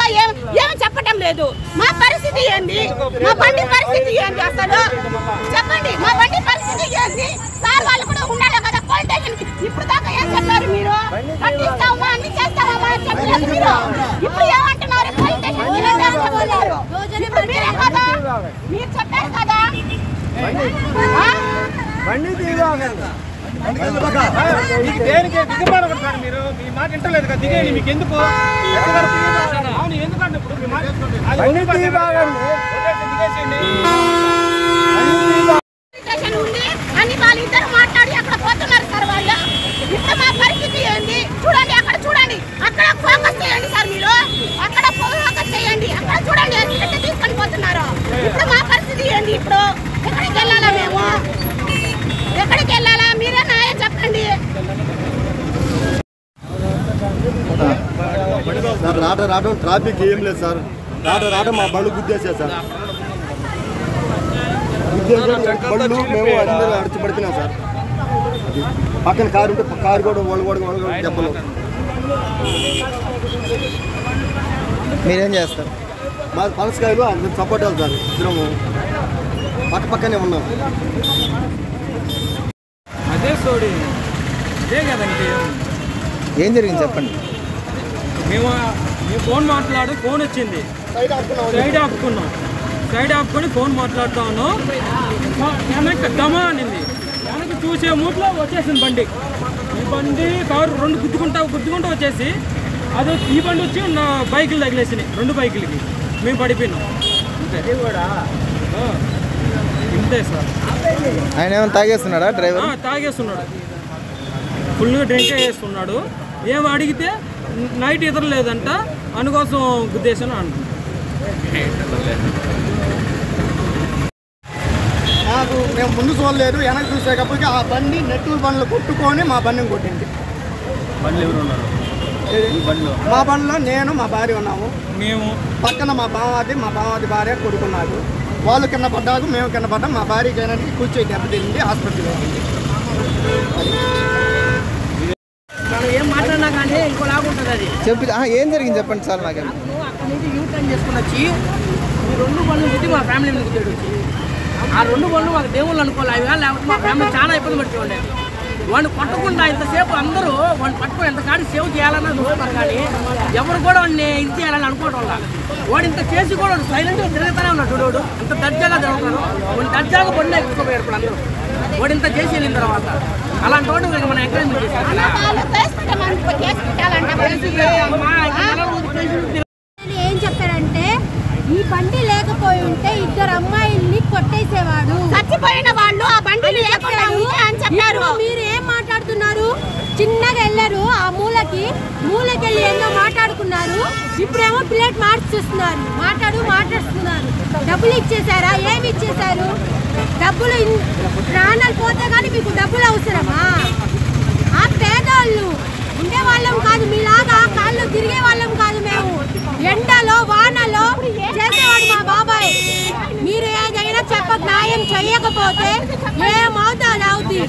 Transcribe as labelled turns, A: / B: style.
A: కూడా ఏం చెప్పటం లేదు. మా పరిస్థితి ఏంది? మా బండి పరిస్థితి ఏంది అసలు చెప్పండి. మా బండి పరిస్థితి ఏంది? సార్ వాళ్ళు కూడా ఉండాలి కదా పోలీస్ స్టేషన్. ఇప్పుడు దాకా ఏం చెప్పారు మీరు? కట్టిస్తామా అన్ని చేస్తామా అని చెప్పలేదు మీరు. ఇప్పుడు ఏమంటున్నారు? పోలీస్ స్టేషన్ ఇప్పుడు మీరే కదా మీరు చెప్పారు కదా
B: బండి దేనికి దిగబడకూడదు సార్. మీరు మీ మాట వింటలేదు కదా, దిగేయండి. మీకు ఎందుకు అవును ఎందుకంటే ఇప్పుడు మీ మాట
A: అని వాళ్ళిద్దరు మాట్లాడి అక్కడ పోతున్నారు సార్ వాళ్ళు. ఇప్పుడు మా పరిస్థితి ఏంది చూడండి. అక్కడ చూడండి, అక్కడ ఫోకస్ చేయండి సార్. మీరు అక్కడ ఫోకస్ చేయండి, అక్కడ చూడండి ఎట్లా తీసుకొని పోతున్నారు. ఇప్పుడు మా పరిస్థితి ఏంది? ఇప్పుడు ఎక్కడికి వెళ్ళాలా? మేము ఎక్కడికి వెళ్ళాలా? మీరే న్యాయం చెప్పండి
C: సార్. రావడం ట్రాఫిక్ ఏం లేదు సార్. రావడం మా బళ్ళు గుద్దేసారు సార్. బళ్ళు మేము అందరూ అడిచిపడుతున్నాం సార్. పక్కన కారు ఉంటే కారు కూడా వాళ్ళు దెబ్బలు.
D: మీరేం చేస్తారు?
C: మా పనసకాయలు అందరు సపోర్ట్ సార్. ఇద్దరము పక్కనే ఉన్నాం.
B: అదే సోడి అదే కదండి.
D: ఏం జరిగింది చెప్పండి.
B: మేము ఫోన్ మాట్లాడు, ఫోన్ వచ్చింది, సైడ్ ఆపుకొని ఫోన్ మాట్లాడుతా ఉన్నాం. వెనక్కి దమా అనింది. వెనక్కి చూసే మూట్లో వచ్చేసింది బండి. ఈ బండి కారు రెండు గుద్దుకుంటా వచ్చేసి అదే ఈ బండి వచ్చి నా బైకులు తగిలేసినాయి. 2 బైకులకి మేము పడిపోయినాం. ఇంతే సార్.
D: ఆయన ఏమైనా తాగేస్తున్నాడా డ్రైవర్?
B: తాగేస్తున్నాడు, ఫుల్గా డ్రింక్ చేస్తున్నాడు. ఏం అడిగితే నైట్ ఇతర లేదంట, అందుకోసం గుద్దేశం అంటున్నాడు.
E: నాకు మేము ముందు చూడలేదు, వెనక్కి చూసేటప్పటికి ఆ బండి నెట్టుల బండ్లు కొట్టుకొని మా బండిని కొట్టింది. మా బండిలో నేను మా భార్య ఉన్నాము.
B: మేము
E: పక్కన మా బావాది భార్య కొడుకున్నారు. వాళ్ళు కింద పడ్డాకు, మేము కింద పడ్డాం. మా భార్యకి అయినట్టు కూర్చొని దెబ్బతింది, హాస్పిటల్ వెళ్ళింది.
F: మనం ఏం మాట్లాడినా కానీ ఇంకోలాగా ఉంటుంది అది.
D: చెప్పి ఏం జరిగింది చెప్పండి సార్. నాకు
F: అక్కడి నుంచి యూ టర్న్ చేసుకుని వచ్చి ఈ 2 బండ్లు గుద్ది మా ఫ్యామిలీ మీద గుద్దాడు వచ్చి. ఆ 2 బండ్లు మాకు దేవుళ్ళు అనుకోవాలి. అవి లేకపోతే మా ఫ్యామిలీ చాలా ఇబ్బంది పడుతూ ఉండేది. వాడిని కొట్టకుండా ఇంతసేపు అందరూ వాడిని పట్టుకొని ఎంత కాడి సేవ్ చేయాలన్నా చూస్తున్నారు, కానీ ఎవరు కూడా వాడిని ఇది చేయాలని అనుకోవడం వల్ల వాడు ఇంత చేసి కూడా వాడు సైలెంట్గా తిరుగుతూనే ఉన్నాడు. వాడు ఇంత దర్జాగా తిరుగుతారు, వాడిని దర్జాగా బండి ఎక్కుపోయారు ఇప్పుడు అందరూ. వాడు ఇంత చేసి వెళ్ళిన తర్వాత అలాంటి వాడు మనం ఎంకరేజ్ చేస్తాం.
G: ఏం చెప్పారంటే ఈ బండి లేకపోయి ఉంటే 2 అమ్మాయిల్ని కొట్టేసేవాడు.
A: చచ్చిపోయిన వాళ్ళు ఆ బండి లేకుండా ఉంటే అని చెప్పారు.
G: మీరు ఏం మాట్లాడుతున్నారు? చిన్నగా వెళ్ళారు ఆ మూలకెళ్ళి ఏందో మాట్లాడుకున్నారు. ఇప్పుడేమో ప్లేట్ మార్చేస్తున్నారు, మాట్లాడుతున్నారు. డబ్బులు ఇచ్చేసారా? ఏమి ఇచ్చేసారు? డబ్బులు ప్రాణాలు పోతే కానీ మీకు డబ్బులు అవసరమా? ఆ పేదవాళ్ళు ఉండే వాళ్ళం కాదు, మీలాగా కాళ్ళు తిరిగే వాళ్ళం కాదు. మేము ఎండలో వానలో చేసేవాడు మా బాబాయ్. మీరు ఏదైనా న్యాయం చేయకపోతే ఏమవుతుంది?